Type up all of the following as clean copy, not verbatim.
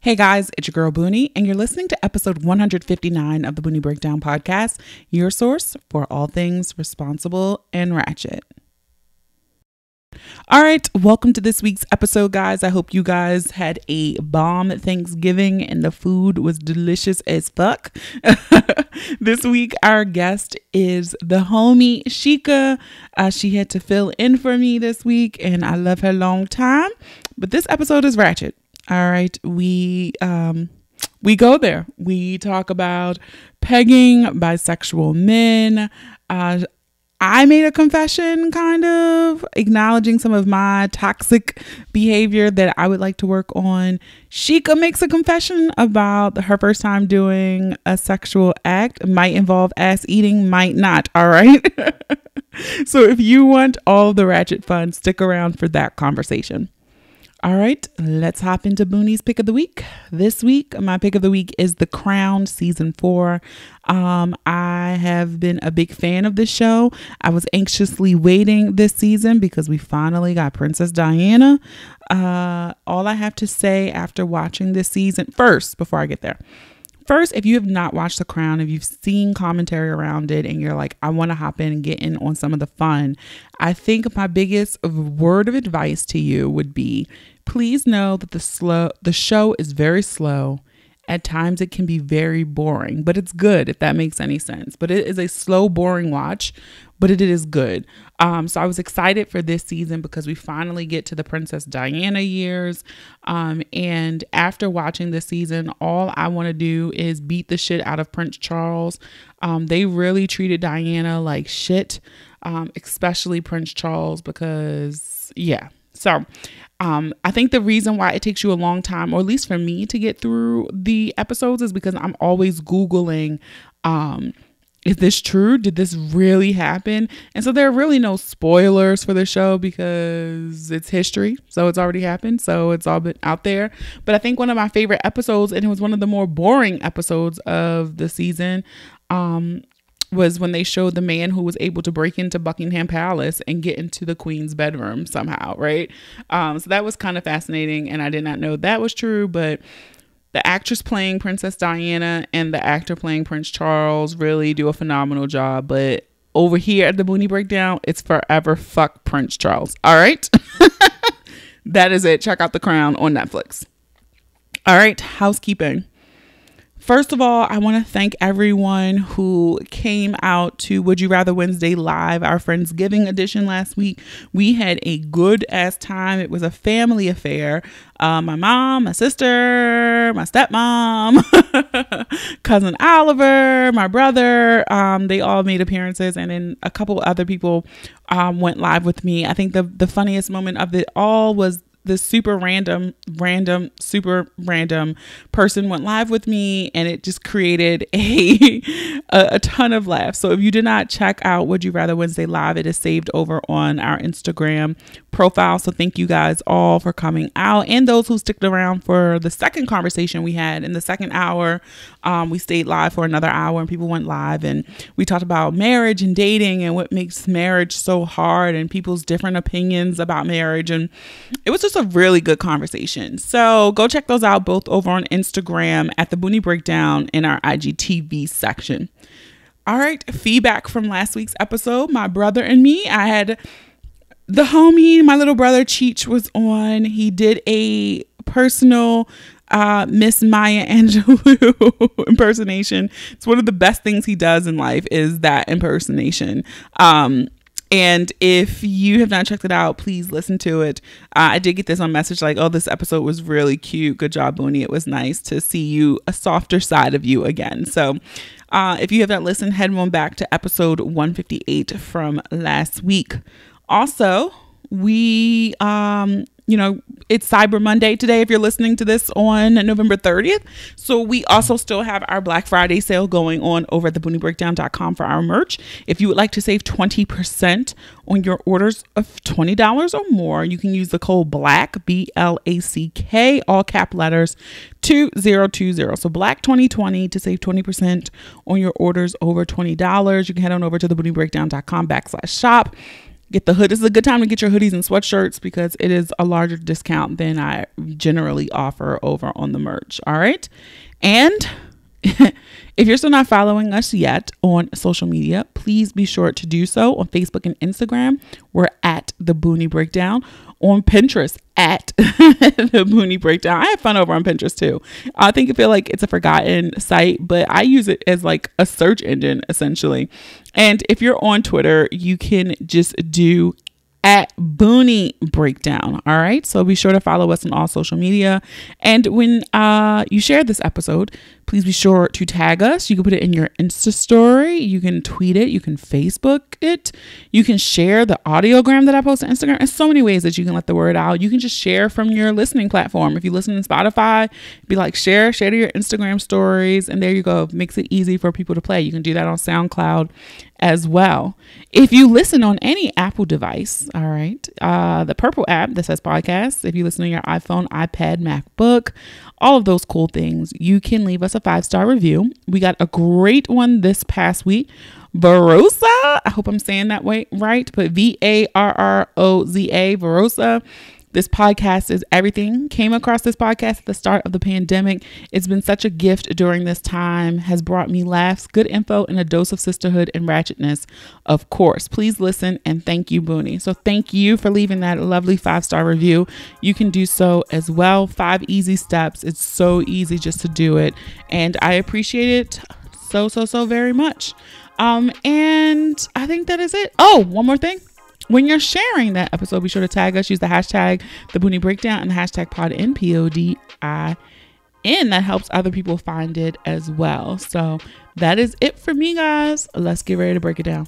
Hey guys, it's your girl Boonie, and you're listening to episode 159 of the Boonie Breakdown podcast, your source for all things responsible and ratchet. All right, welcome to this week's episode, guys. I hope you guys had a bomb Thanksgiving and the food was delicious as fuck. This week, our guest is the homie Shika. She had to fill in for me this week, and I love her long time. But this episode is ratchet. All right, we go there. We talk about pegging bisexual men. I made a confession, kind of acknowledging some of my toxic behavior that I would like to work on. Shika makes a confession about her first time doing a sexual act. Might involve ass eating, might not. All right. So if you want all the ratchet fun, stick around for that conversation. All right, let's hop into Boonie's pick of the week. This week, my pick of the week is The Crown season 4. I have been a big fan of this show. I was anxiously waiting this season because we finally got Princess Diana. All I have to say after watching this season, before I get there, if you have not watched The Crown, if you've seen commentary around it and you're like, I want to hop in and get in on some of the fun, I think my biggest word of advice to you would be, please know that the show is very slow. At times it can be very boring, but it's good, if that makes any sense. But it is a slow, boring watch, but it is good. So I was excited for this season because we finally get to the Princess Diana years. And after watching this season, all I want to do is beat the shit out of Prince Charles. They really treated Diana like shit, especially Prince Charles, because yeah. So I think the reason why it takes you a long time, or at least for me, to get through the episodes is because I'm always Googling, is this true? Did this really happen? And so there are really no spoilers for the show because it's history. So it's already happened. So it's all been out there. But I think one of my favorite episodes, and it was one of the more boring episodes of the season, was when they showed the man who was able to break into Buckingham Palace and get into the Queen's bedroom somehow, right? So that was kind of fascinating, and I did not know that was true, but the actress playing Princess Diana and the actor playing Prince Charles really do a phenomenal job. But over here at the Boonie Breakdown, it's forever fuck Prince Charles. All right? That is it. Check out The Crown on Netflix. All right, housekeeping. First of all, I want to thank everyone who came out to Would You Rather Wednesday Live, our Friendsgiving edition last week. We had a good ass time. It was a family affair. My mom, my sister, my stepmom, cousin Oliver, my brother, they all made appearances, and then a couple other people went live with me. I think the funniest moment of it all was this super random person went live with me, and it just created a ton of laughs. So if you did not check out Would You Rather Wednesday Live, it is saved over on our Instagram profile. So thank you guys all for coming out, and those who sticked around for the second conversation we had in the second hour. We stayed live for another hour, and people went live, and we talked about marriage and dating and what makes marriage so hard and people's different opinions about marriage. And it was just a really good conversation. So go check those out both over on Instagram at the Boonie Breakdown in our IGTV section. All right, feedback from last week's episode. My brother and me, I had the homie, my little brother Cheech was on. He did a personal Miss Maya Angelou impersonation. It's one of the best things he does in life, is that impersonation. And if you have not checked it out, please listen to it. I did get this on message like, oh, this episode was really cute. Good job, Boonie. It was nice to see you, a softer side of you again. So if you have not listened, head on back to episode 158 from last week. Also, we, it's Cyber Monday today if you're listening to this on November 30th. So we also still have our Black Friday sale going on over at thebooniebreakdown.com for our merch. If you would like to save 20% on your orders of $20 or more, you can use the code BLACK, BLACK, all cap letters, 2020. So Black 2020 to save 20% on your orders over $20. You can head on over to thebooniebreakdown.com/shop. Get the hood. This is a good time to get your hoodies and sweatshirts because it is a larger discount than I generally offer over on the merch. All right. And if you're still not following us yet on social media, please be sure to do so on Facebook and Instagram. We're at the Boonie Breakdown. On Pinterest at the Boonie Breakdown. I have fun over on Pinterest too. I think I feel like it's a forgotten site, but I use it as like a search engine essentially. And if you're on Twitter, you can just do at Boonie Breakdown. All right. So be sure to follow us on all social media. And when you share this episode, please be sure to tag us. You can put it in your Insta story. You can tweet it. You can Facebook it. You can share the audiogram that I post on Instagram. There's so many ways that you can let the word out. You can just share from your listening platform. If you listen to Spotify, be like, share to your Instagram stories. And there you go. Makes it easy for people to play. You can do that on SoundCloud as well. If you listen on any Apple device, all right, the purple app that says podcasts, if you listen on your iPhone, iPad, MacBook, all of those cool things, you can leave us a 5-star review. We got a great one this past week. Varosa, I hope I'm saying that way right, but Varroza, Varosa. This podcast is everything. Came across this podcast at the start of the pandemic. It's been such a gift during this time, has brought me laughs, good info, and a dose of sisterhood and ratchetness, of course. Please listen and thank you, Boonie. So thank you for leaving that lovely 5-star review. You can do so as well. 5 easy steps. It's so easy just to do it. And I appreciate it so very much. And I think that is it. Oh, one more thing. When you're sharing that episode, be sure to tag us. Use the hashtag the Boonie Breakdown and the hashtag PODIN, PODIN. That helps other people find it as well. So that is it for me, guys. Let's get ready to break it down.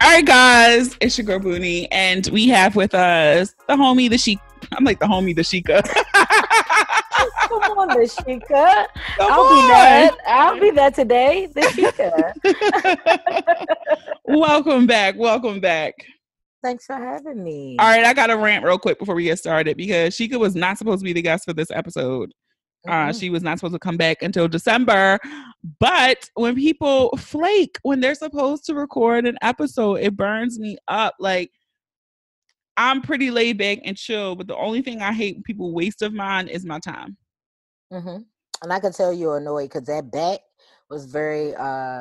All right, guys, it's your girl Boonie, and we have with us the homie, the Shika. I'm like the homie, the Shika. Come on, the Shika. I'll be that today. The Shika. Welcome back. Thanks for having me. All right, I got to rant real quick before we get started because Shika was not supposed to be the guest for this episode. She was not supposed to come back until December. But when people flake when they're supposed to record an episode, it burns me up. Like, I'm pretty laid back and chill, but the only thing I hate when people waste of mine is my time. Mm-hmm. And I can tell you're annoyed because that back was very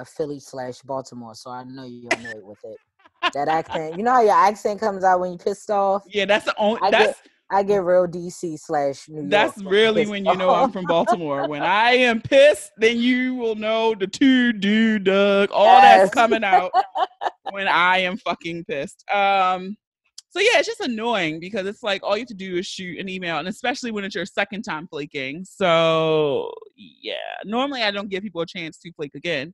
Philly/Baltimore, so I know you're annoyed with it. That accent, you know how your accent comes out when you're pissed off? Yeah, that's the only. I get real DC/New York. That's really when you know I'm from Baltimore. When I am pissed, then you will know the Doug, all that's coming out when I am fucking pissed. So yeah, it's just annoying because it's like all you have to do is shoot an email, and especially when it's your second time flaking. So yeah, normally I don't give people a chance to flake again.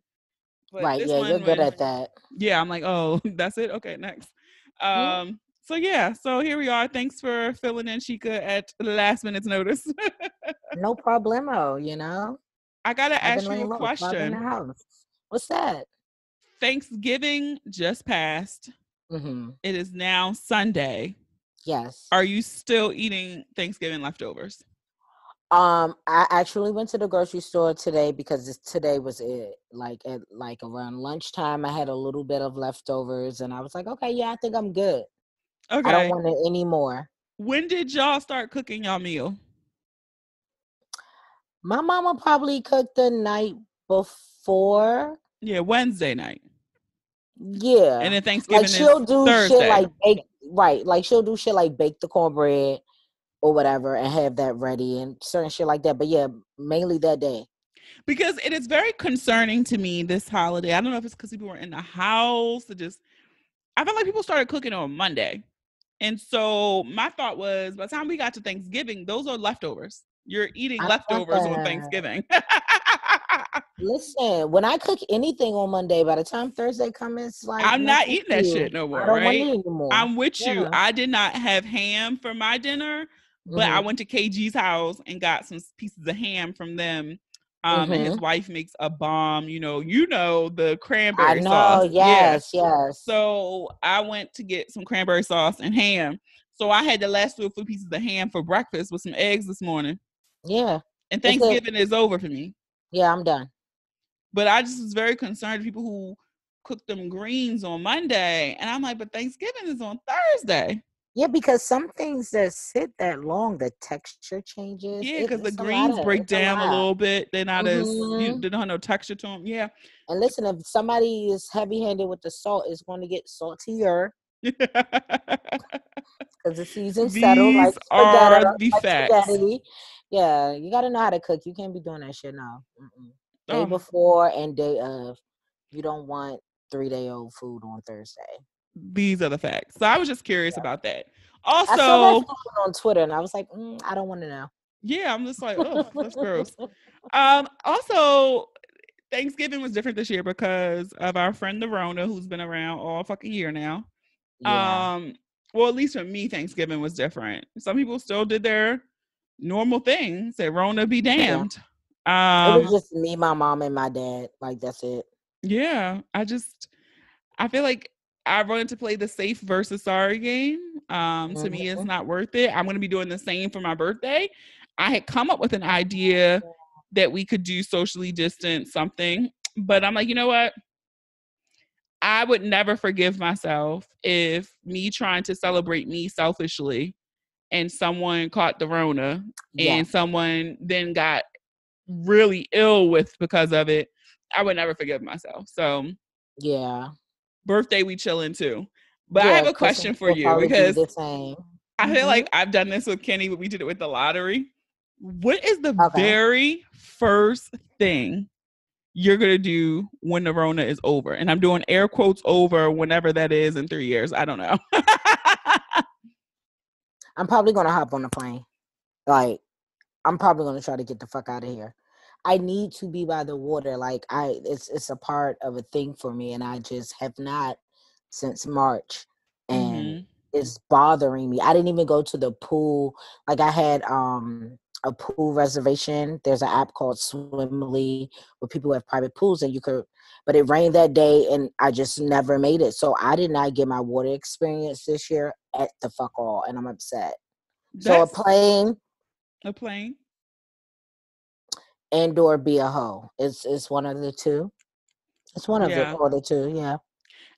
But right, yeah, you're good at that. Yeah, I'm like, oh, that's it? Okay, next. So yeah, so here we are. Thanks for filling in, Shika, at the last minute's notice. No problemo, you know. I gotta ask you a question. What's that? Thanksgiving just passed. Mm-hmm. It is now Sunday. Yes. Are you still eating Thanksgiving leftovers? I actually went to the grocery store today because today was it. Like at around lunchtime, I had a little bit of leftovers, and I was like, okay, yeah, I think I'm good. Okay. I don't want it anymore. When did y'all start cooking y'all meal? My mama probably cooked the night before. Yeah, Wednesday night. Yeah. And then Thanksgiving she'll do Thursday. Shit like bake, right? Like she'll do shit like bake the cornbread or whatever and have that ready and certain shit like that. But yeah, mainly that day. Because it is very concerning to me this holiday. I don't know if it's because people were in the house or just, I feel like people started cooking on Monday. And so my thought was, by the time we got to Thanksgiving, those are leftovers. You're eating leftovers on Thanksgiving. Listen, when I cook anything on Monday, by the time Thursday comes, it's like I'm not eating that shit no more. I don't want it anymore. I'm with you. I did not have ham for my dinner, but I went to KG's house and got some pieces of ham from them. And his wife makes a bomb, you know, the cranberry sauce. Yes. So I went to get some cranberry sauce and ham. So I had the last 2 pieces of ham for breakfast with some eggs this morning. Yeah. And Thanksgiving is over for me. Yeah, I'm done. But I just was very concerned people who cook them greens on Monday. And I'm like, but Thanksgiving is on Thursday. Yeah, because some things that sit that long, the texture changes. Yeah, because the It's a lot. greens break It's a down a lot. little bit. They're not as, Mm-hmm. they don't have no texture to them. Yeah. And listen, if somebody is heavy-handed with the salt, it's going to get saltier because the season's settled These like spaghetti. are the Like facts. spaghetti. Yeah, you got to know how to cook. You can't be doing that shit now. Day Oh, before and day of. You don't want 3-day-old food on Thursday. these are the facts. So I was just curious about that. I saw that Also, on Twitter and I was like, I don't want to know. yeah, I'm just like, oh, that's gross. Also, Thanksgiving was different this year because of our friend the Rona, who's been around all fucking year now. Yeah. Well, at least for me, Thanksgiving was different. Some people still did their normal thing. Said Rona be Yeah. damned. It was just me, my mom, and my dad. Like, that's it. Yeah, I feel like I wanted to play the safe versus sorry game. To me, it's not worth it. I'm going to be doing the same for my birthday. I had come up with an idea that we could do socially distance something, but I'm like, you know what? I would never forgive myself if me trying to celebrate me selfishly and someone caught the Rona and someone then got really ill with because of it. I would never forgive myself. So yeah. Birthday we chilling too. But I Yeah, have a question for will you probably be because the same. I feel like I've done this with Kenny, but we did it with the lottery. What is the Okay. very first thing you're going to do when the Rona is over? And I'm doing air quotes over whenever that is in 3 years. I don't know. I'm probably going to hop on the plane. Like, I'm probably going to try to get the fuck out of here. I need to be by the water. Like, it's a part of a thing for me, and I just have not since March, and it's bothering me. I didn't even go to the pool. Like, I had a pool reservation. There's an app called Swimly where people have private pools, and you could. But it rained that day, and I just never made it. So I did not get my water experience this year at the fuck all, and I'm upset. So a plane and or be a hoe. It's one of the two. It's one of the two, yeah.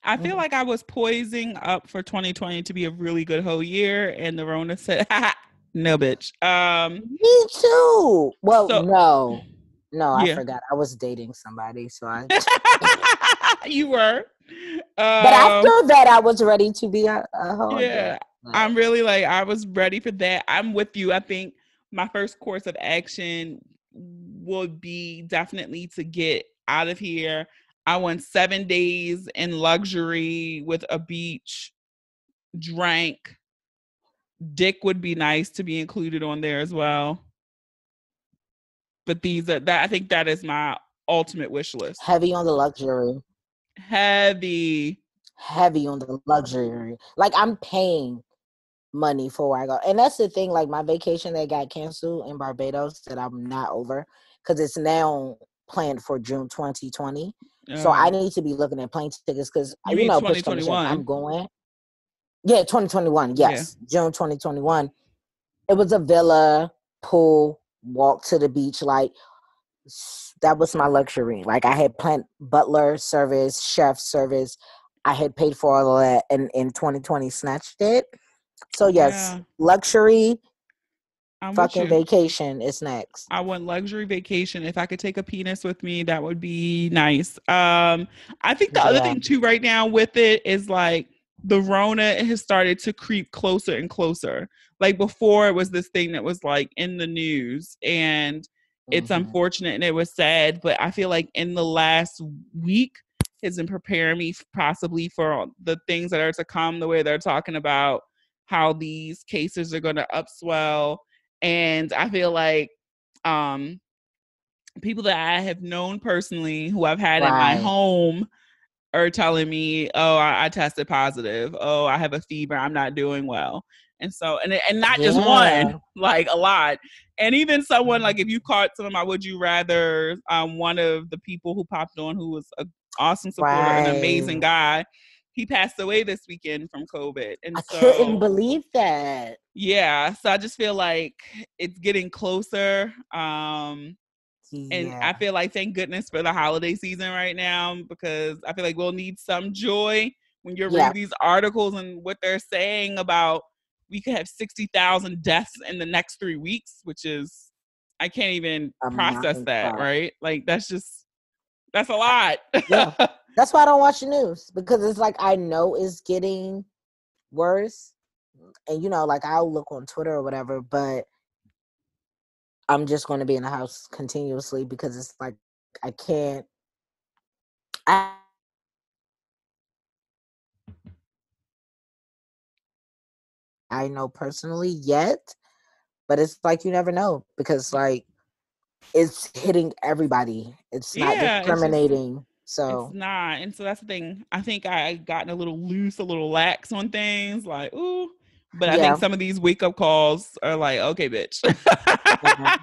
I feel like I was poising up for 2020 to be a really good whole year, and the Rona said, "No, bitch." Me too. Well, no, I yeah. forgot. I was dating somebody, so I. You were. But after that, I was ready to be a hoe again. I'm really like, I was ready for that. I'm with you. I think my first course of action would be definitely to get out of here. I want 7 days in luxury with a beach, drank. Dick would be nice to be included on there as well. But I think that is my ultimate wish list. Heavy on the luxury. Heavy on the luxury. Like, I'm paying money for where I go. And that's the thing, like my vacation that got canceled in Barbados that I'm not over because it's now planned for June 2020. So I need to be looking at plane tickets because you mean push comes to shove, 2021? I'm going. Yeah, 2021. Yes, June 2021. It was a villa, pool, walk to the beach. Like, that was my luxury. Like, I had planned butler service, chef service. I had paid for all of that, and in 2020 snatched it. So yes, luxury. Fucking vacation is next. I want luxury vacation. If I could take a penis with me, that would be nice. I think the other thing too right now with it is like the Rona has started to creep closer and closer. Like before it was this thing that was like in the news and it's unfortunate and it was sad, but I feel like in the last week has been preparing me possibly for the things that are to come, the way they're talking about how these cases are going to upswell. And I feel like people that I have known personally who I've had in my home are telling me, oh, I tested positive. Oh, I have a fever. I'm not doing well. And so, and not just one, like a lot. And even someone like if you caught some of my Would You Rather, one of the people who popped on who was an awesome supporter, an amazing guy, he passed away this weekend from COVID. And I couldn't so, believe that. yeah, so I just feel like it's getting closer. And Yeah. I feel like thank goodness for the holiday season right now, because I feel like we'll need some joy when you're Yeah. reading these articles and what they're saying about we could have 60,000 deaths in the next 3 weeks, which is, I can't even A process mountain that, top. right? Like that's a lot. Yeah. That's why I don't watch the news, because it's like I know it's getting worse. And like I'll look on Twitter or whatever, but I'm just going to be in the house continuously because it's like I can't. I know personally yet, but it's like you never know, because like it's hitting everybody. It's not Yeah, discriminating. it's So not. And so that's the thing. I think I gotten a little loose, a little lax on things, like, ooh. But I think yeah, some of these wake up calls are like, okay, bitch. yeah,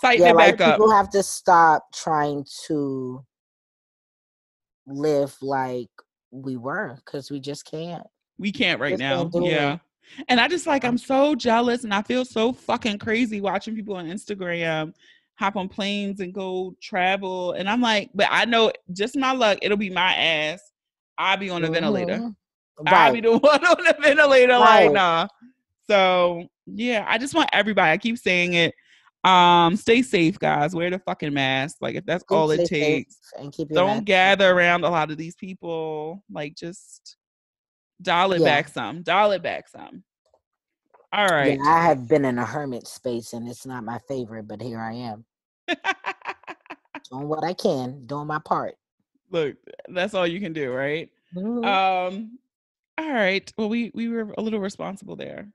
Tighten yeah. it Like back up. people have to stop trying to live like we were, because we just can't. We can't right Just now. can't do Yeah. it. And I just like, I'm so jealous and I feel so fucking crazy watching people on Instagram hop on planes and go travel. And I'm like, but I know just my luck, it'll be my ass. I'll be on a ventilator. Mm-hmm. I'll Right, be the one on the ventilator, like, right. nah. So yeah, I just want everybody, I keep saying it. Stay safe, guys. Wear the fucking mask. Like if that's Please all it stay safe takes. and keep your Don't mask. gather around a lot of these people. Like just dial it Yeah, back some. Dial it back some. All yeah. right. I have been in a hermit space, and it's not my favorite, but here I am, doing what I can, doing my part. Look, that's all you can do, right? Mm-hmm. All right. Well, we were a little responsible there.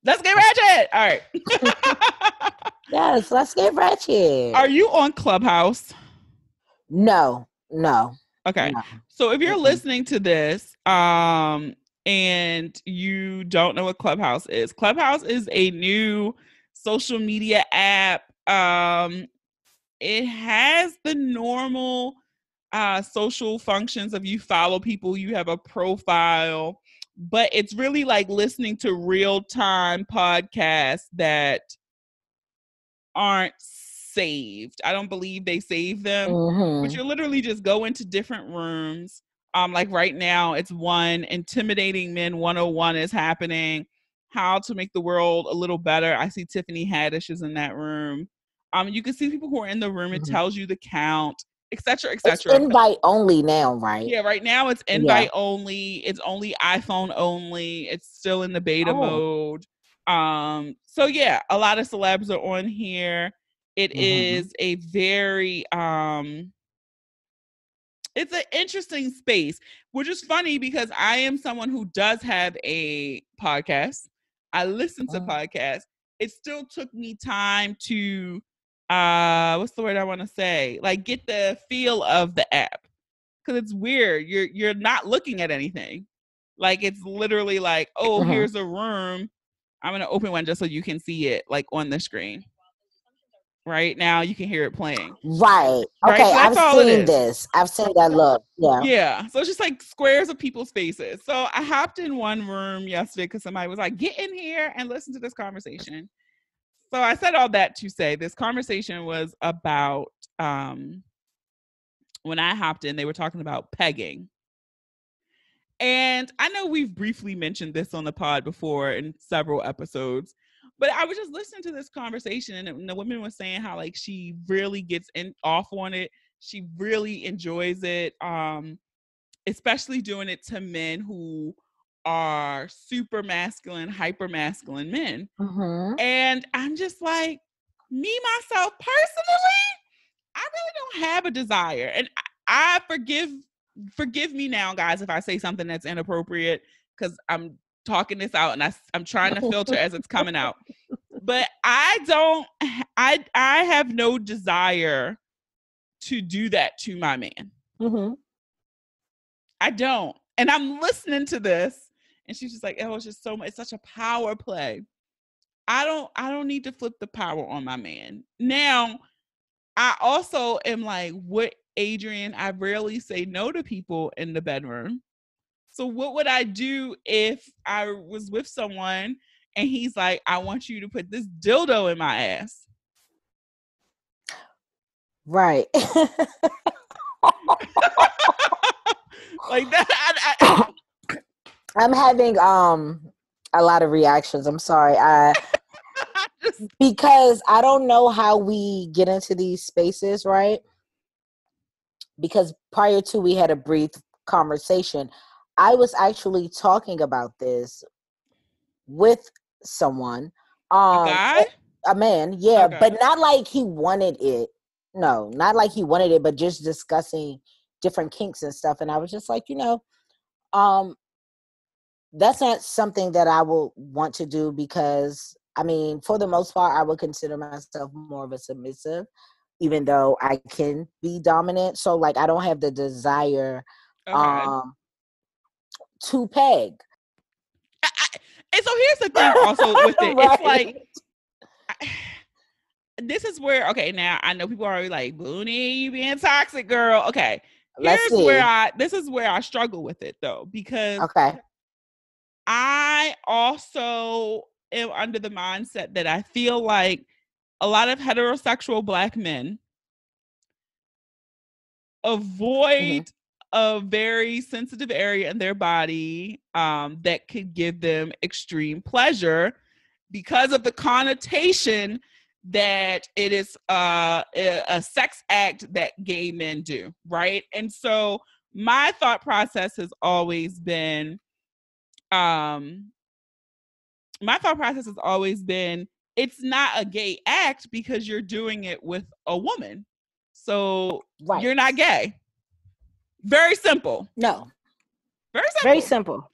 Let's get ratchet. All right. Yes, let's get Are ratchet. you on Clubhouse? No, no, Okay. no. So if you're Mm-mm. listening to this, and you don't know what Clubhouse is a new social media app. It has the normal social functions of you follow people, you have a profile, but it's really like listening to real time podcasts that aren't saved. I don't believe they save them, but Mm-hmm. you literally just go into different rooms. Like right now, it's one Intimidating Men 101 is happening. How to make the world a little better. I see Tiffany Haddish is in that room. You can see people who are in the room. It Mm-hmm. tells you the count, etc., It's etc. invite only now, right? Yeah, right now it's Yeah. invite only. It's only iPhone only. It's still in the beta Oh. mode. So yeah, a lot of celebs are on here. It Mm-hmm. is a very it's an interesting space, which is funny because I am someone who does have a podcast. I listen to podcasts. It still took me time to what's the word I want to say? Like get the feel of the app, because it's weird. You're not looking at anything. Like it's literally like, oh, Mm-hmm. here's a room. I'm gonna open one just so you can see it like on the screen. Right now, you can hear it playing. Right. Right, Okay, so that's I've all it seen is. this. I've seen that look. Yeah. Yeah, so it's just like squares of people's faces. So I hopped in one room yesterday because somebody was like, "Get in here and listen to this conversation." So I said all that to say this conversation was about when I hopped in, they were talking about pegging. And I know we've briefly mentioned this on the pod before in several episodes, but I was just listening to this conversation and the woman was saying how like she really gets in off on it. She really enjoys it, especially doing it to men who are super masculine, hyper masculine men. Mm-hmm. And I'm just like, me myself personally, I really don't have a desire. And I forgive me now, guys, if I say something that's inappropriate, because I'm talking this out and I'm trying to filter as it's coming out. But I have no desire to do that to my man. Mm-hmm. I don't. And I'm listening to this and she's just like, oh, it's just so much, it's such a power play. I don't need to flip the power on my man. Now, I also am like, what, Adrian? I rarely say no to people in the bedroom. So what would I do if I was with someone and he's like, I want you to put this dildo in my ass? Right. Like that. I'm having a lot of reactions. I'm sorry. I just, Because I don't know how we get into these spaces, right? Because prior to we had a brief conversation, I was actually talking about this with someone, a um guy? a man, yeah, Okay. but not like he wanted it. No, not like he wanted it, but just discussing different kinks and stuff. And I was just like, um that's not something that I will want to do, because I mean, for the most part, I would consider myself more of a submissive, even though I can be dominant. So like I don't have the desire Okay. um to peg. And so here's the thing also with it. It's Right. like, I, this is where, okay, now I know people are already like, Boonie, you being toxic, girl. Okay. Let's see. This is where I struggle with it though, because Okay. I also am under the mindset that I feel like a lot of heterosexual Black men Hmm. avoid a very sensitive area in their body that could give them extreme pleasure because of the connotation that it is a sex act that gay men do, right? And so my thought process has always been, um, it's not a gay act because you're doing it with a woman. So Right. you're not gay. Very simple. No. Very Very simple. simple.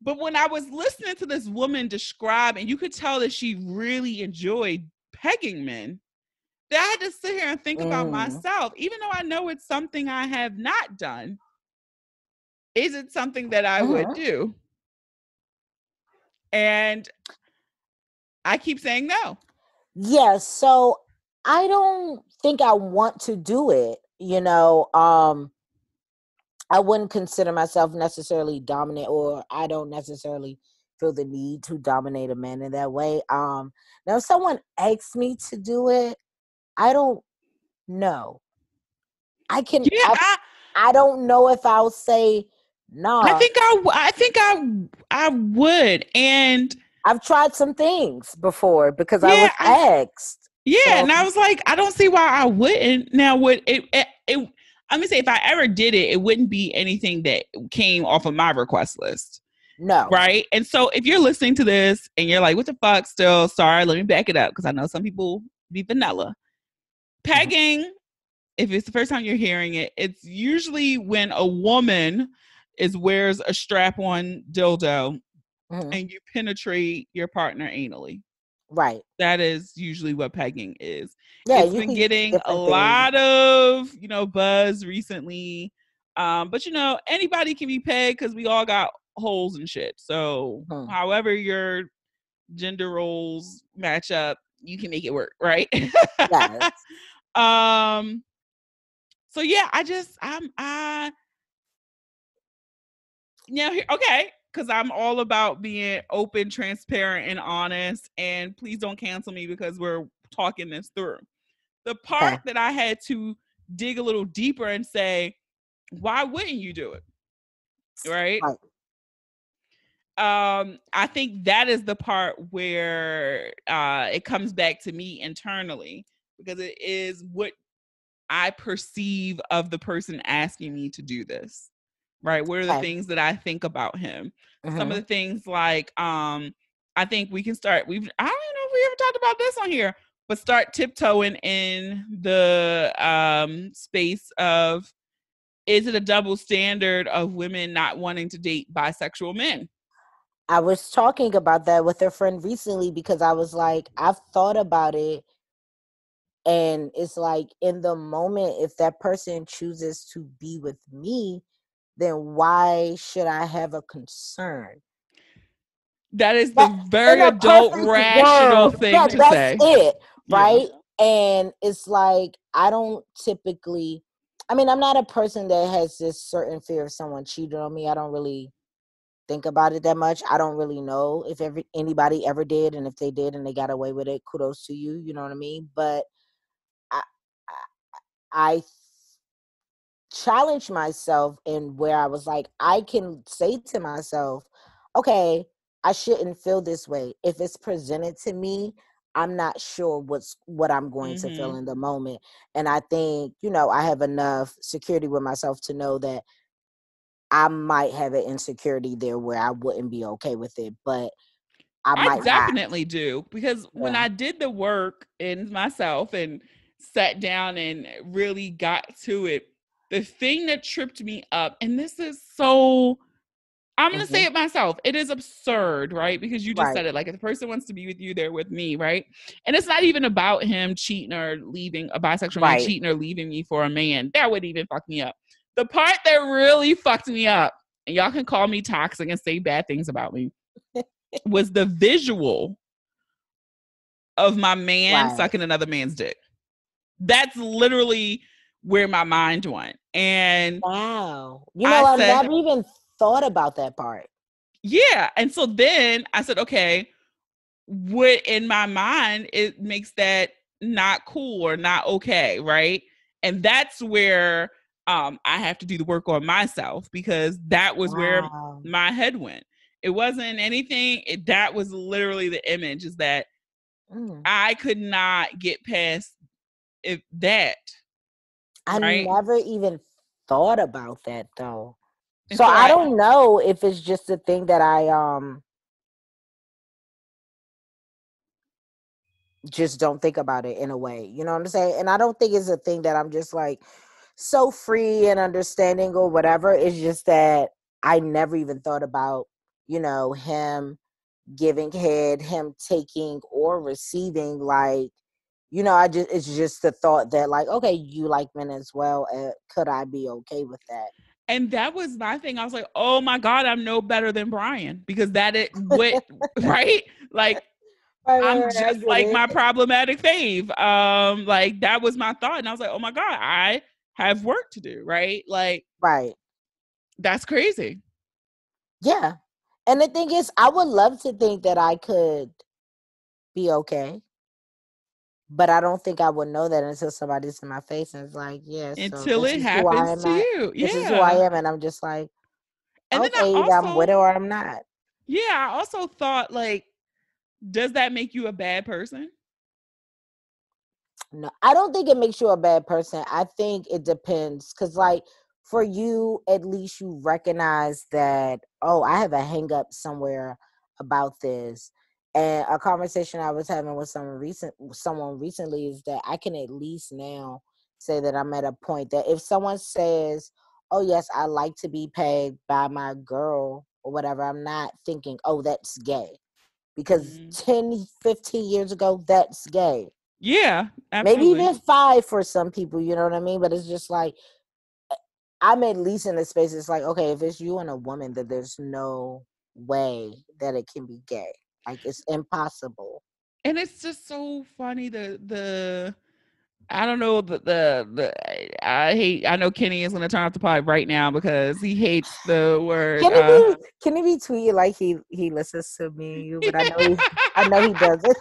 But when I was listening to this woman describe, and you could tell that she really enjoyed pegging men, that I had to sit here and think about Mm. myself, even though I know it's something I have not done, is it something that I would Hmm. do? And I keep saying no. Yeah, so I don't think I want to do it, I wouldn't consider myself necessarily dominant, or I don't necessarily feel the need to dominate a man in that way. Now if someone asks me to do it, I don't know. I can Yeah, I don't know if I'll say nah. I think I would. And I've tried some things before because I was yeah, asked. yeah, So and I was like, I don't see why I wouldn't. Now, would it I'm gonna say if I ever did it, it wouldn't be anything that came off of my request list, no. right? And so if you're listening to this and you're like, what the fuck? Still, sorry, let me back it up because I know some people be vanilla. Mhm. Pegging, if it's the first time you're hearing it, it's usually when a woman is wears a strap-on dildo Mhm. and you penetrate your partner anally. Right. That is usually what pegging is. Yeah, It's you been can use getting a different things. lot of, buzz recently. But anybody can be pegged because we all got holes and shit. So Mhm. however your gender roles match up, you can make it work, right? Yes. um, so yeah, I okay, because I'm all about being open, transparent, and honest. And please don't cancel me because we're talking this through. The part Okay. that I had to dig a little deeper and say, why wouldn't you do it? Right. Right. I think that is the part where it comes back to me internally because it is what I perceive of the person asking me to do this. Right. What are the Okay. things that I think about him? Some of the Mhm. things like I think we can start I don't even know if we ever talked about this on here, but start tiptoeing in the space of, is it a double standard of women not wanting to date bisexual men? I was talking about that with a friend recently because I was like, I've thought about it, and it's like in the moment, if that person chooses to be with me, then why should I have a concern? That is the That in very a adult, perfect rational world, thing yeah, to that's say. it, Yeah. right? And it's like I don't typically. I mean, I'm not a person that has this certain fear of someone cheating on me. I don't really think about it that much. I don't really know if anybody ever did, and if they did and they got away with it, kudos to you. You know what I mean? But I, I challenged myself in where I was like, I can say to myself, okay, I shouldn't feel this way. If it's presented to me, I'm not sure what I'm going to feel Mm-hmm. in the moment. And I think, I have enough security with myself to know that I might have an insecurity there where I wouldn't be okay with it, but I I might not. definitely do, because when Yeah. I did the work in myself and sat down and really got to it, the thing that tripped me up, and this is so, I'm going to say Hmm. it myself. It is absurd, right? Because you just Right. said it. Like, if the person wants to be with you, they're with me, right? And it's not even about him cheating or leaving, a bisexual man Right. cheating or leaving me for a man. That would even fuck me up. The part that really fucked me up, and y'all can call me toxic and say bad things about me, was the visual of my man Right. sucking another man's dick. That's literally where my mind went. And Wow. I I said, never even thought about that part. yeah. And so then I said, okay, what in my mind, it makes that not cool or not okay, right? And that's where I have to do the work on myself, because that was where Wow. my head went. It wasn't anything. That was literally the image, is that Mm. I could not get past that, I right? never even thought about that though. And So so I I, don't know if it's just a thing that I just don't think about it in a way. You know what I'm saying? And I don't think it's a thing that I'm just like so free and understanding or whatever. It's just that I never even thought about, him giving head, him taking or receiving, like, it's just the thought that, like, okay, you like men as well. Could I be okay with that? and that was my thing. I was like, oh my God, I'm no better than Brian, because that it what right? Like, Right, right, I'm right. I just get like it. my problematic fave. Like, that was my thought. And I was like, oh my God, I have work to do, right? Like, Right. that's crazy. Yeah. And the thing is, I would love to think that I could be okay, but I don't think I would know that until somebody's in my face and it's like, yeah, so Until this it is who I happens am to at. you. This is who I Yeah. am, and I'm just like, And then I okay, either I'm with it also, or I'm not. yeah, I also thought, like, does that make you a bad person? No, I don't think it makes you a bad person. I think it depends. Cause like for you, at least you recognize that, oh, I have a hang up somewhere about this. And a conversation I was having with someone recently is that I can at least now say that I'm at a point that if someone says, oh yes, I like to be paid by my girl or whatever, I'm not thinking, oh, that's gay. Because Mm. 10, 15 years ago, that's gay. Yeah, Maybe absolutely. even 5 for some people, you know what I mean? But it's just like I'm at least in the space. It's like, okay, if it's you and a woman, that there's no way that it can be gay. Like it's impossible. And it's just so funny, the I don't know, I know Kenny is gonna turn off the pod right now because he hates the word Can he be tweeting like he listens to me and you? But I know he doesn't.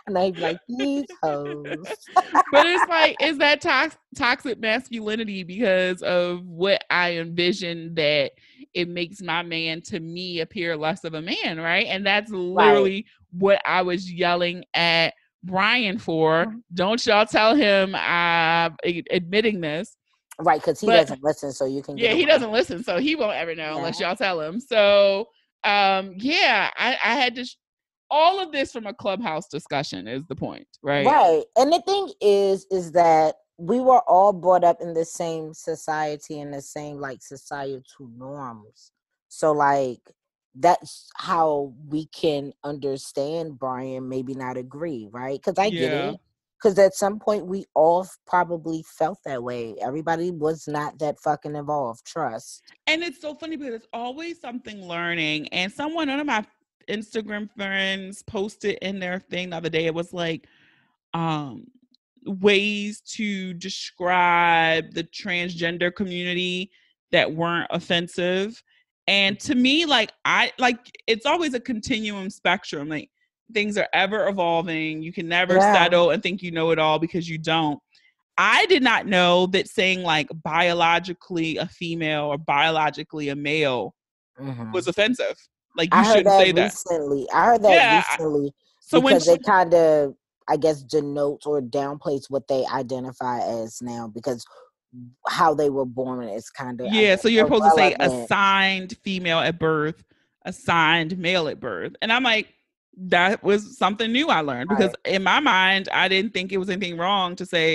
I know he be like these hoes. but it's like, is that toxic masculinity, because of what I envision that it makes my man to me appear less of a man, right? And that's Right. literally what I was yelling at Brian for. Mhm. Don't y'all tell him I'm admitting this. Right, because he But doesn't listen, so you can get yeah, he away. doesn't listen, so he won't ever know Yeah. unless y'all tell him. So yeah, I had to all of this from a clubhouse discussion is the point, right? Right. And the thing is that we were all brought up in the same society and the same like societal norms. So like that's how we can understand Brian, maybe not agree, right? Because I get Yeah. it. Because at some point we all probably felt that way. Everybody was not that fucking involved. Trust. And it's so funny because it's always something learning. And one of my Instagram friends posted in their thing the other day. It was like, um, ways to describe the transgender community that weren't offensive. And to me, like, it's always a continuum spectrum. Like, things are ever evolving. You can never settle and think you know it all, because you don't. I did not know that saying like biologically a female or biologically a male was offensive. Like, you shouldn't say that. I heard that recently So because it kind of, I guess, denotes or downplays what they identify as now, because how they were born is kind of, so you're supposed to say assigned female at birth, assigned male at birth. And I'm like, that was something new I learned, because in my mind, I didn't think it was anything wrong to say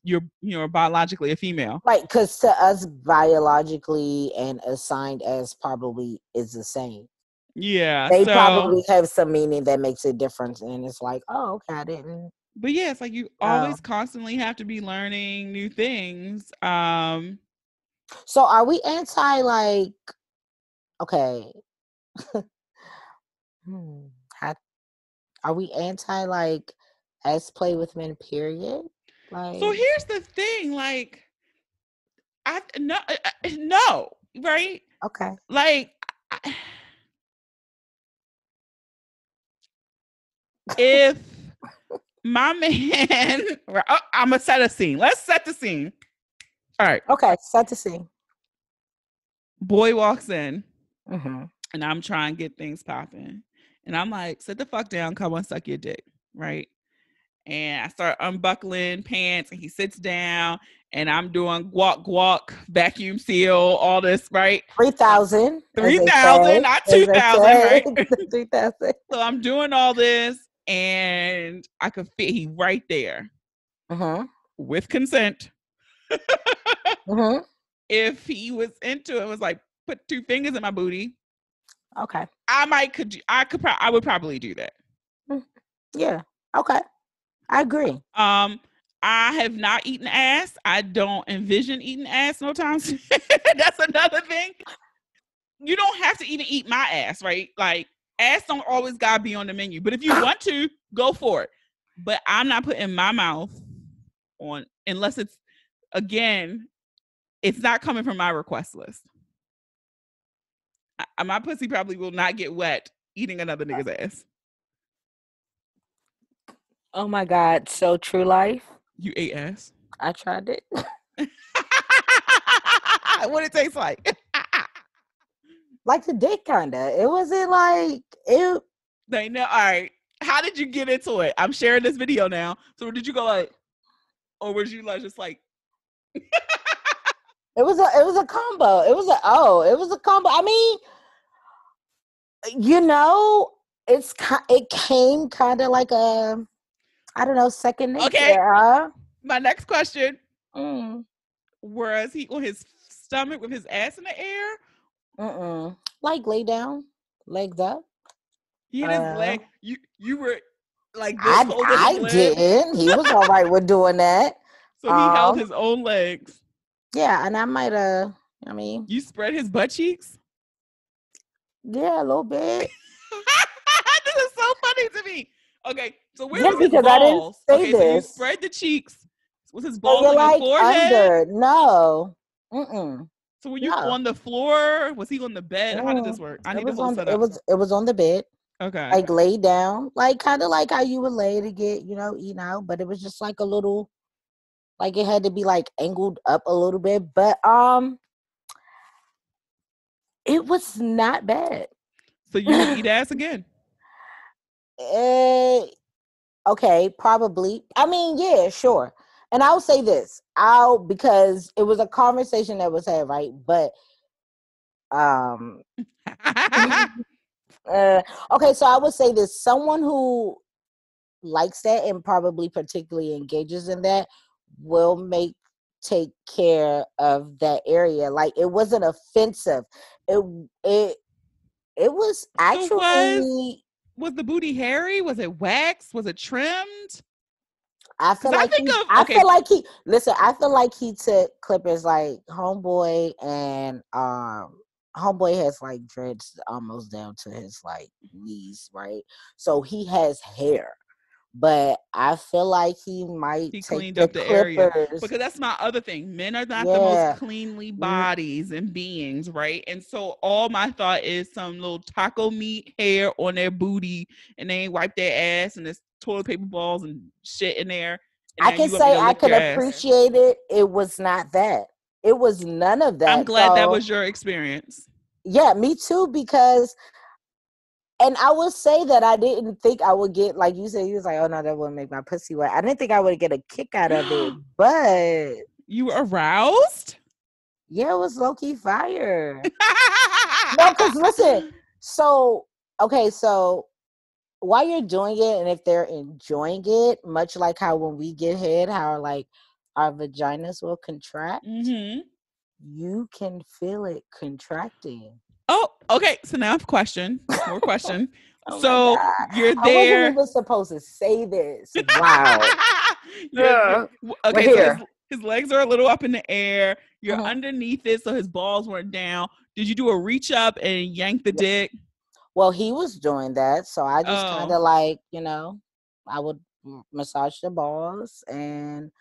you're biologically a female. Right, because to us, biologically and assigned as probably is the same. Yeah. They probably have some meaning that makes a difference. And it's like, oh, okay, I didn't. But yeah, it's like you always constantly have to be learning new things. So are we anti, like, okay. Are we anti, like, as play with men, period? Like, so here's the thing, like, no, right? Okay. Like, if my man, I'm gonna set a scene. Let's set the scene. All right. Okay, set the scene. Boy walks in, and I'm trying to get things popping, and I'm like, sit the fuck down, come on, suck your dick, right? And I start unbuckling pants, and he sits down, and I'm doing guac, vacuum seal, all this, right? 3,000. 3,000, not 2,000, right? 3,000. So I'm doing all this, and I could fit he right there, with consent. If he was into it, was like, put 2 fingers in my booty. Okay. I would probably do that. Yeah. Okay. I agree. I have not eaten ass. I don't envision eating ass no time soon. That's another thing. You don't have to even eat my ass, right? Like, ass don't always gotta be on the menu. But if you want to, go for it. But I'm not putting my mouth on, unless it's, again, it's not coming from my request list. My pussy probably will not get wet eating another nigga's ass. Oh my God. So true life. You ate ass? I tried it. What it tastes like? Like the dick, kinda. It wasn't like it. They know. All right. How did you get into it? I'm sharing this video now. So did you go like, or was you like just like? It was a combo. It was a combo. I mean, it came kind of like a, I don't know, second nature. Okay. My next question. Was he on his stomach with his ass in the air? Like lay down, legs up. He had his leg. You were like this. I didn't. He was all right with doing that. So he held his own legs. Yeah, and I might have. I mean, you spread his butt cheeks. Yeah, a little bit. This is so funny to me. Okay, so where was because his balls? I didn't say this. So you spread the cheeks. Was his balls on like your forehead? Under. No. So were you on the floor? Was he on the bed? How did this work? I need the whole setup. It was on the bed. Okay. Like laid down, like kind of like how you would lay to get, eaten out, but it was just like a little, like it had to be like angled up a little bit, but it was not bad. So you would eat ass again? Okay, probably. I mean, yeah, sure. And I'll say this, because it was a conversation that was had, right? But okay, so I would say this: someone who likes that and probably particularly engages in that will take care of that area. Like, it wasn't offensive. It was actually. Was the booty hairy? Was it waxed? Was it trimmed? I feel like he took clippers, like homeboy, and homeboy has like dreads almost down to his like knees, right? So he has hair, but I feel like he might He take cleaned the up the area clippers. because that's my other thing. Men are not the most Yeah. cleanly Mm, bodies and beings, right? And so all my thought is some little taco meat hair on their booty, and they ain't wipe their ass, and there's toilet paper balls and shit in there. And I now can you want me say to I lick can your ass. appreciate it. It was not that. It was none of I'm that. glad that So was your experience. yeah, me too. Because, and I would say that I didn't think I would get, like you said, you was like, oh no, that wouldn't make my pussy wet. I didn't think I would get a kick out of it, but You were aroused? yeah, it was low key fire. No, because listen, so okay, so while you're doing it, and if they're enjoying it, much like how when we get head, how like our vaginas will contract, Mm-hmm. you can feel it contracting. Oh, okay. So now I have a question. More question. Oh my So god, you're I wasn't there. even supposed to say this. Wow. You're We're okay. So his here. his legs are a little up in the air. You're Mhm. underneath it, so his balls weren't down. Did you do a reach up and yank the Yeah. dick? Well, he was doing that, so I just kind Oh, of like, I would massage the balls, and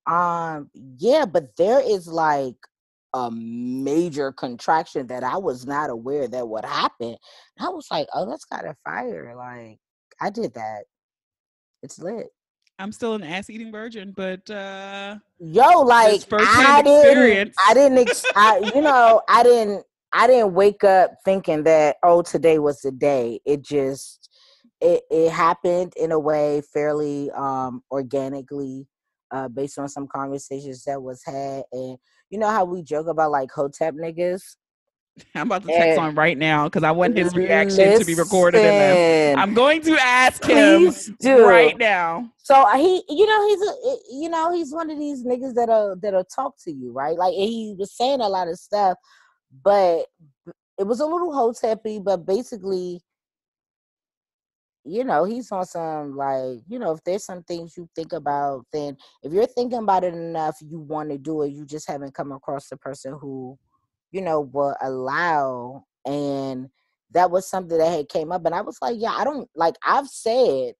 yeah, but there is like a major contraction that I was not aware that would happen. And I was like, oh, that's kind of fire. Like, I did that. It's lit. I'm still an ass eating virgin, but Yo, this like firsthand experience. I didn't wake up thinking that, oh, today was the day. It just it happened in a way fairly organically, based on some conversations that was had. And you know how we joke about like hotep niggas. I'm about to text And on right now because I want his reaction to be recorded in this. listen, I'm going to ask him please right do. now. So he's one of these niggas that'll talk to you, right? Like, and he was saying a lot of stuff, but it was a little hotepy. But basically, he's on some, like, if there's some things you think about, then if you're thinking about it enough, you want to do it. You just haven't come across the person who, will allow. And that was something that had came up, and I was like, yeah, I don't like. I've said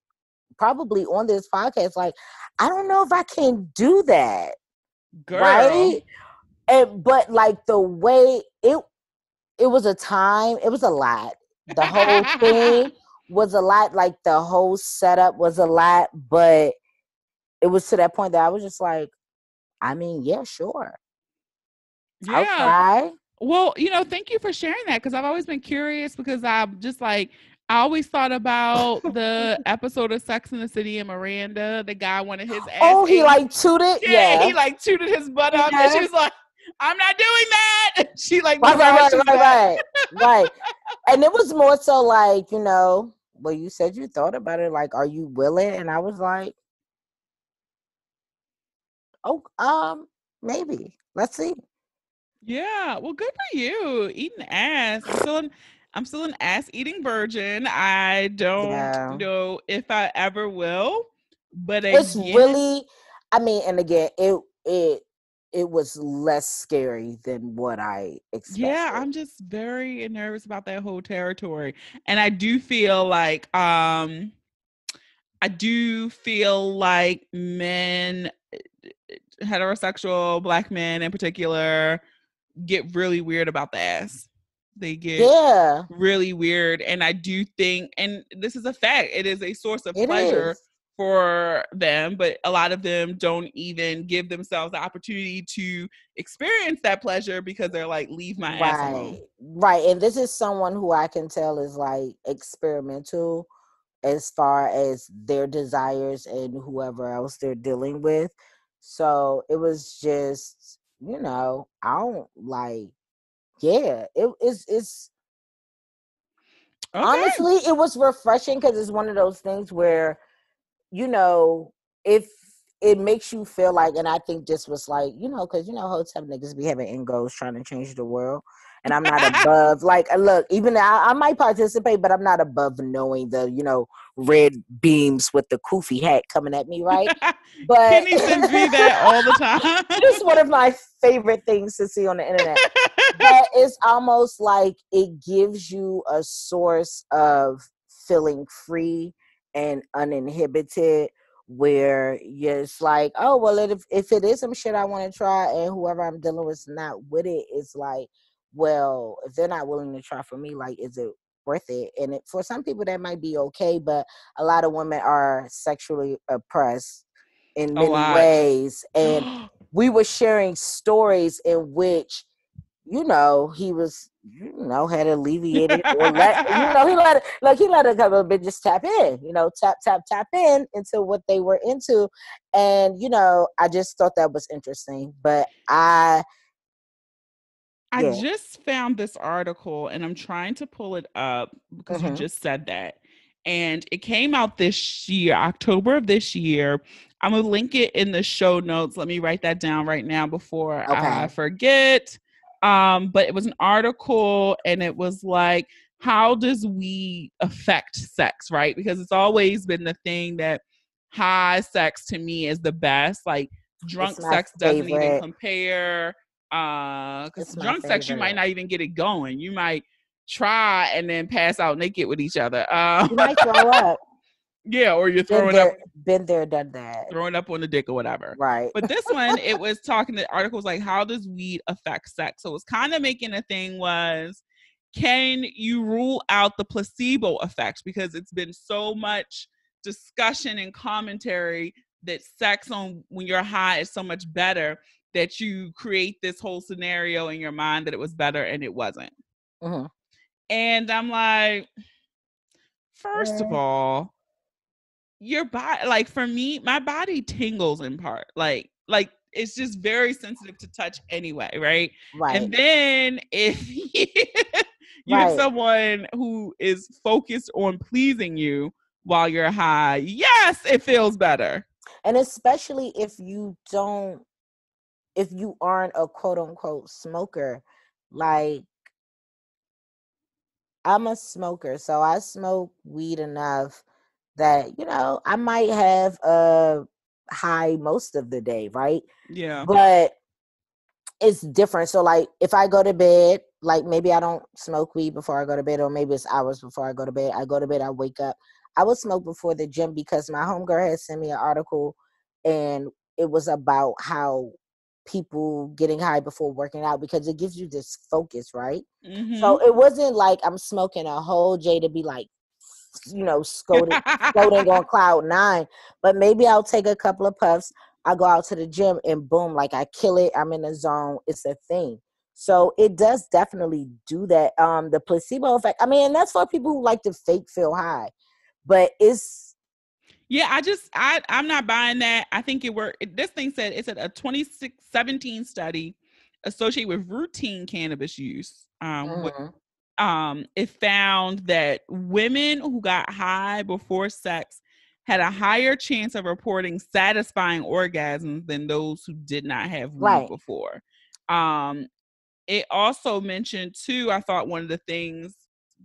probably on this podcast, like, I don't know if I can do that, Girl. right? And but like the way it was a time, it was a lot. The whole thing was a lot. Like the whole setup was a lot, but it was to that point that I was just like, I mean, yeah, sure, I'll Yeah. try. Well, thank you for sharing that because I've always been curious because I'm just like, I always thought about the episode of Sex in the City and Miranda. The guy wanted his ass Oh, he ate. like tooted, Yeah, yeah, he like chewed his butt up and she yeah. was like, I'm not doing that. She like Right, right, right, massages right, that. right, right. And it was more so like, well, you said you thought about it. Like, are you willing? And I was like, oh, maybe. Let's see. Yeah, well, good for you eating ass. I'm still an ass eating virgin. I don't Yeah. know if I ever will, but It's again, really, I mean, and again, it was less scary than what I yeah, expected. I'm just very nervous about that whole territory. And I do feel like men, heterosexual black men in particular, get really weird about the ass. They get Yeah, really weird. And I do think, and this is a fact, it is a source of it pleasure is. for them, but a lot of them don't even give themselves the opportunity to experience that pleasure because they're like, leave my ass alone. Right. Right. And this is someone who I can tell is like experimental as far as their desires and whoever else they're dealing with. So it was just, I don't like, yeah, it's Okay. honestly, it was refreshing because it's one of those things where, if it makes you feel like, and I think this was like, because, hotel niggas be having end goals trying to change the world. And I'm not above, like, look, even I might participate, but I'm not above knowing the, red beams with the kufi hat coming at me, right? But Kenny sends me that all the time. just one of my favorite things to see on the internet. But it's almost like it gives you a source of feeling free and uninhibited, where it's like, oh well, if it is some shit I want to try and whoever I'm dealing with is not with it, it's like, well, if they're not willing to try for me, like, is it worth it? And for some people that might be okay, but a lot of women are sexually oppressed in A many lot. ways, and we were sharing stories in which, he was, had alleviated or let, he let a couple of bitches tap in, tap in into what they were into. And, I just thought that was interesting. But I yeah. just found this article and I'm trying to pull it up because you Hmm. just said that. And it came out this year, October of this year. I'm going to link it in the show notes. Let me write that down right now before I Okay. forget. But it was an article and it was like, how does weed affect sex, right? Because it's always been the thing that high sex to me is the best. Like It's drunk my sex doesn't even favorite. compare because It's my drunk sex you might favorite. not even get it going, you might try and then pass out naked with each other. You might throw up. Yeah, or you're Been there, been there, done that. throwing up on the dick or whatever. Right. But this one, it was talking, the article was like, how does weed affect sex? So it's kind of making a thing was, can you rule out the placebo effect? Because it's been so much discussion and commentary that sex on when you're high is so much better, that you create this whole scenario in your mind that it was better and it wasn't. Hmm. And I'm like, first of Yeah. all, your body, like for me, my body tingles in part. Like it's just very sensitive to touch anyway, right? Right. And then if you have Right. someone who is focused on pleasing you while you're high, yes, it feels better. And especially if you aren't a quote unquote smoker. Like, I'm a smoker, so I smoke weed enough that, I might have a high most of the day, right? Yeah. But it's different. So like if I go to bed, like maybe I don't smoke weed before I go to bed, or maybe it's hours before I go to bed. I go to bed, I wake up. I would smoke before the gym because my homegirl had sent me an article, and it was about how people getting high before working out, because it gives you this focus, right? So Mm-hmm. it wasn't like I'm smoking a whole J to be like, floating on cloud nine. But maybe I'll take a couple of puffs. I go out to the gym and boom, like I kill it. I'm in the zone. It's a thing. So it does definitely do that. The placebo effect. I mean, and that's for people who like to fake feel high, but it's Yeah, I'm not buying that. I think it worked. This thing said, it said a 2017 study associated with routine cannabis use. mhm. It found that women who got high before sex had a higher chance of reporting satisfying orgasms than those who did not have weed Right. before. Um, it also mentioned too, I thought one of the things,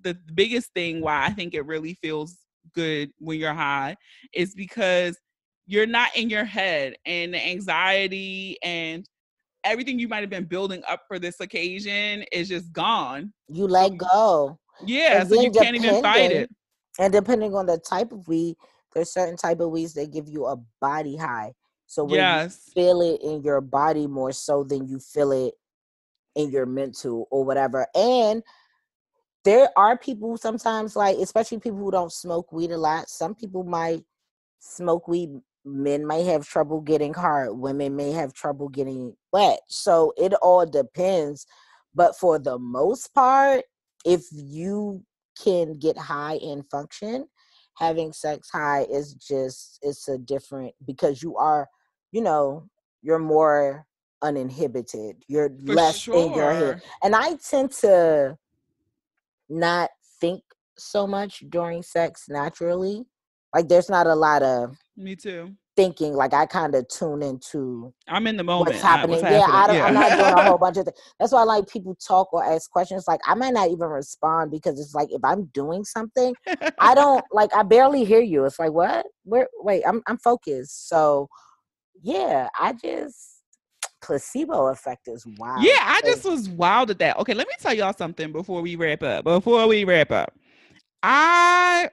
the biggest thing why I think it really feels good when you're high is because you're not in your head, and the anxiety and everything you might have been building up for this occasion is just gone. You So let go. yeah, And so you then can't even fight it. depending on the type of weed, there's certain type of weeds that give you a body high. So where you Yes. feel it in your body more so than you feel it in your mental or whatever. And there are people sometimes, like, especially people who don't smoke weed a lot, some people might smoke weed. Men may have trouble getting hard, women may have trouble getting wet, so it all depends. But for the most part, if you can get high and function, having sex high is just, it's a different, because you are, you know you're more uninhibited, you're For less in your head. sure. And I tend to not think so much during sex naturally. Like there's not a lot of Me too. thinking. Like I kind of tune into I'm in the what's moment. What's happening. Yeah, happening? I'm not doing a Yeah. whole bunch of things. That's why I like people talk or ask questions. Like I might not even respond, because it's like if I'm doing something, I don't like, I barely hear you. It's like, what? Where? Wait, I'm focused. So yeah, I just, placebo effect is Yeah, wild. I just was wild at that. Okay, let me tell y'all something before we wrap up. Before we wrap up, I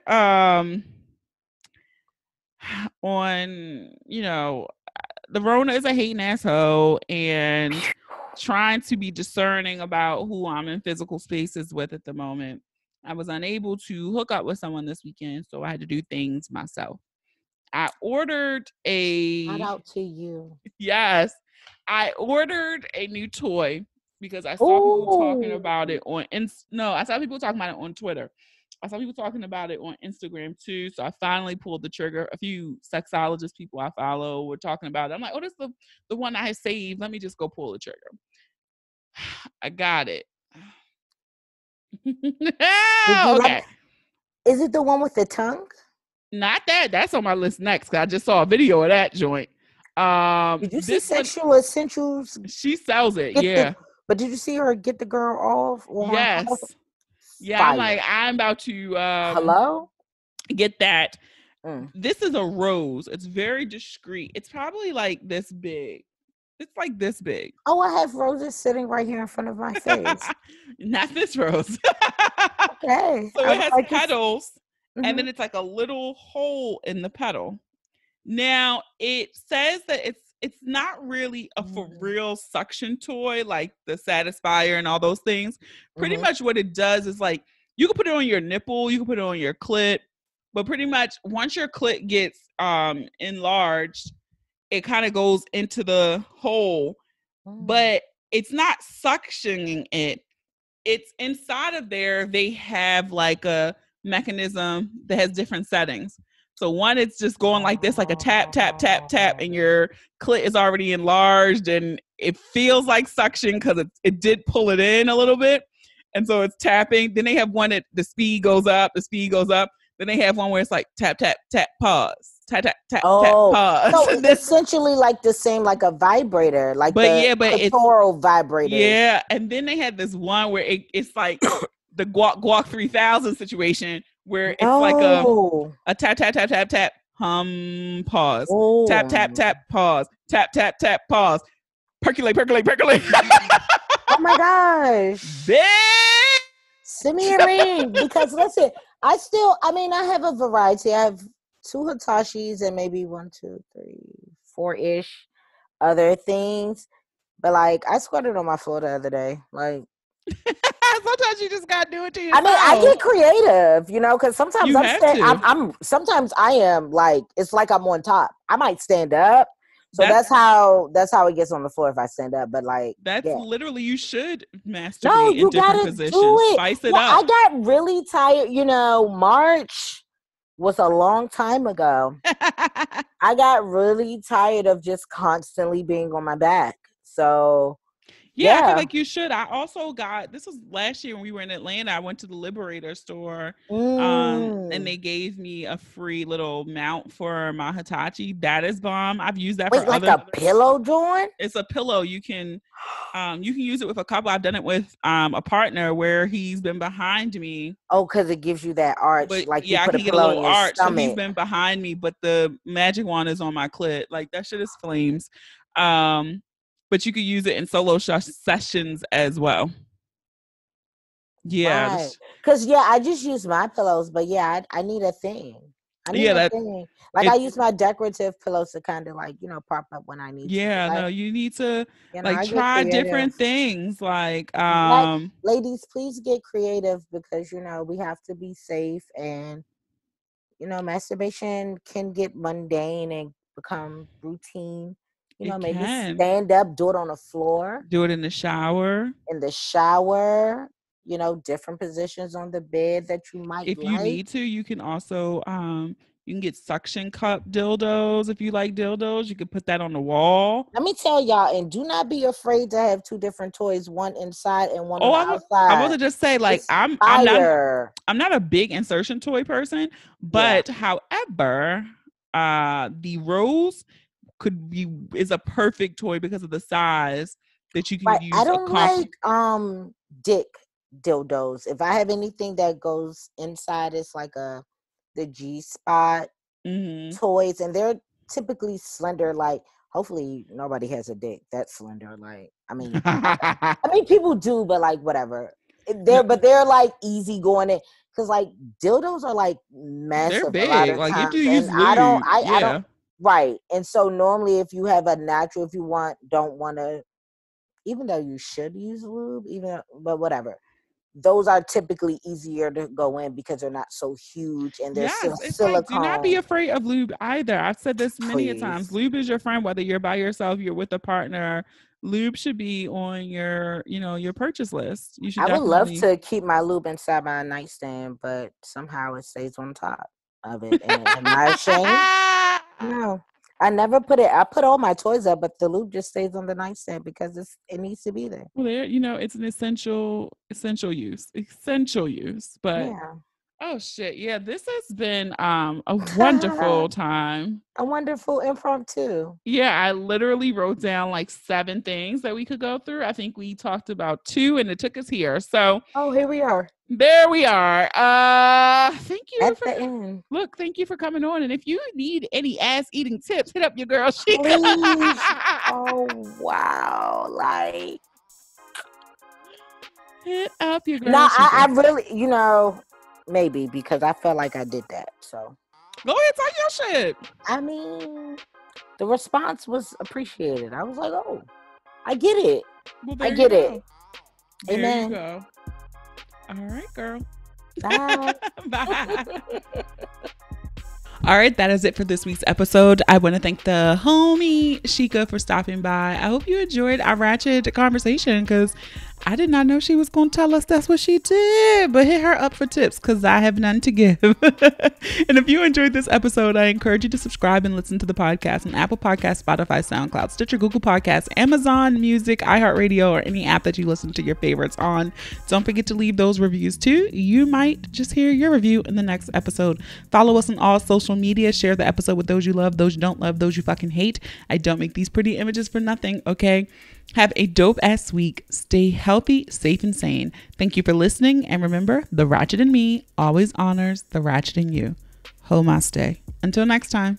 on, the Rona is a hating asshole and trying to be discerning about who I'm in physical spaces with at the moment. I was unable to hook up with someone this weekend, so I had to do things myself. I ordered Shout a out to you. yes, I ordered a new toy because I saw people talking Ooh. about it on no, I saw people talking about it on Twitter. I saw people talking about it on Instagram too. So I finally pulled the trigger. A few sexologist people I follow were talking about it. I'm like, oh, this is the one I saved. Let me just go pull the trigger. I got it. Did you Okay. like? Is it the one with the tongue? Not that. That's on my list next. 'Cause I just saw a video of that joint. Did you see This one, Sexual Essentials she sells it. get the? Yeah. But did you see her get the girl off on Yes. Yeah, I'm like, fire? I'm about to Hello. get that. Mm. This is a rose. It's very discreet. It's probably like this big. It's like this big. Oh, I have roses sitting right here in front of my face. Not this rose. Okay, So I it was has like, it's. petals, and Mm-hmm. then it's like a little hole in the petal. Now it says that it's not really a for real suction toy like the Satisfier and all those things. Pretty Mm-hmm. much what it does is like you can put it on your nipple, you can put it on your clit, but pretty much once your clit gets enlarged, it kind of goes into the hole, Mm. but it's not suctioning it. It's inside of there. They have like a mechanism that has different settings. So one, it's just going like this, like a tap, tap, tap, tap, and Oh. your clit is already enlarged, and it feels like suction because it did pull it in a little bit, and so it's tapping. Then they have one that the speed goes up, the speed goes up. Then they have one where it's like tap, tap, tap, pause, tap, tap, tap, tap, Oh, pause. so essentially like the same, like a vibrator, like But the yeah, but it's clitoral vibrators. yeah, and then they had this one where it's like the Guac 3000 situation where it's like No. a tap tap tap tap tap pause, tap tap Oh. tap pause, tap tap tap pause, percolate percolate percolate. Oh my gosh. Bitch! Send me a link because listen, I mean, I have a variety. I have two Hitachis and maybe one, two, three, four-ish other things. But like, I squatted on my floor the other day. Like, Sometimes you just gotta do it to I mean, I yourself. get creative, because sometimes You have to. sometimes I am like, it's like I'm on top. I might stand up. So That's that's how it gets on the floor if I stand up. But like, that's yeah. literally you should No, masturbate in you different gotta do positions. it. Spice it Well, up. I got really tired. March was a long time ago. I got really tired of just constantly being on my back. So, Yeah, I feel yeah. like you should. I also got this was last year when we were in Atlanta. I went to the Liberator store, and Mm. they gave me a free little mount for my Hitachi. That is bomb. I've used that Wait, for like other. a pillow joint? It's a pillow. You can use it with a couple. I've done it with a partner where he's been behind me, Oh, because it gives you that arch, but like you yeah, I put a can get a pillow little in your arch. So he's stomach. been behind me, but the magic wand is on my clit. Like that shit is flames. Um, but you could use it in solo sessions as well. Yeah, Right. Because, yeah, I just use my pillows, but yeah, I need a thing. I need yeah, a that thing. Like, I it's use my decorative pillows to kind of like, prop up when I need to. yeah, Like, no, you need to like I get try creative. different things. Like, Like, ladies, please get creative because, we have to be safe and, masturbation can get mundane and become routine. it Maybe can stand up, do it on the floor, do it in the shower. in the shower, different positions on the bed that you might If you like. need to, you can also you can get suction cup dildos if you like dildos. You can put that on the wall. Let me tell y'all, and do not be afraid to have two different toys, one inside and one on Oh, the I want outside. to just say like It's I'm not fire. I'm not a big insertion toy person, Yeah. but however, the rose is a perfect toy because of the size that you can Right. I use a don't comp. like dick dildos. If I have anything that goes inside, it's like the G spot Mm-hmm. toys, and they're typically slender. Like, hopefully nobody has a dick that's slender. Like, I mean people do, but like whatever. No, They're like easy going in. because like dildos are like They're massive a lot big. of Like you do times, and use lube. I don't Yeah. right. And so normally, if you have a natural, if you don't want to, even though you should use lube, but whatever. Those are typically easier to go in because they're not so huge and they're Yes, it's like do not be silicone. afraid of lube either. I've said this many a times. Please. Lube is your friend, whether you're by yourself, you're with a partner. Lube should be on your, your purchase list. You should I would love definitely. to keep my lube inside my nightstand, but somehow it stays on top of it. And am I ashamed? No. I never put it. I put all my toys up, but the lube just stays on the nightstand because it needs to be there. Well, there, it's an essential use. But Yeah. oh shit, yeah, this has been a wonderful time. A wonderful impromptu. Yeah, I literally wrote down like 7 things that we could go through. I think we talked about 2 and it took us here. So here we are. there we are. Thank you At the end. Look, thank you for coming on. And if you need any ass eating tips, hit up your girl Shika. Please. Oh wow. Like hit up your girl. No, I really, maybe because I felt like I did that. So go ahead, talk your shit. I mean, the response was appreciated. I was like, oh, I get it. Well, I get it. There Amen. you go. All right, girl. Bye. Bye. All right, that is it for this week's episode. I want to thank the homie Shika for stopping by. I hope you enjoyed our ratchet conversation because I did not know she was going to tell us that's what she did, but hit her up for tips because I have none to give. And if you enjoyed this episode, I encourage you to subscribe and listen to the podcast on Apple Podcasts, Spotify, SoundCloud, Stitcher, Google Podcasts, Amazon Music, iHeartRadio, or any app that you listen to your favorites on. Don't forget to leave those reviews too. You might just hear your review in the next episode. Follow us on all social media. Share the episode with those you love, those you don't love, those you fucking hate. I don't make these pretty images for nothing, okay? Have a dope ass week. Stay healthy, safe, and sane. Thank you for listening. And remember, the ratchet in me always honors the ratchet in you. Namaste. Until next time.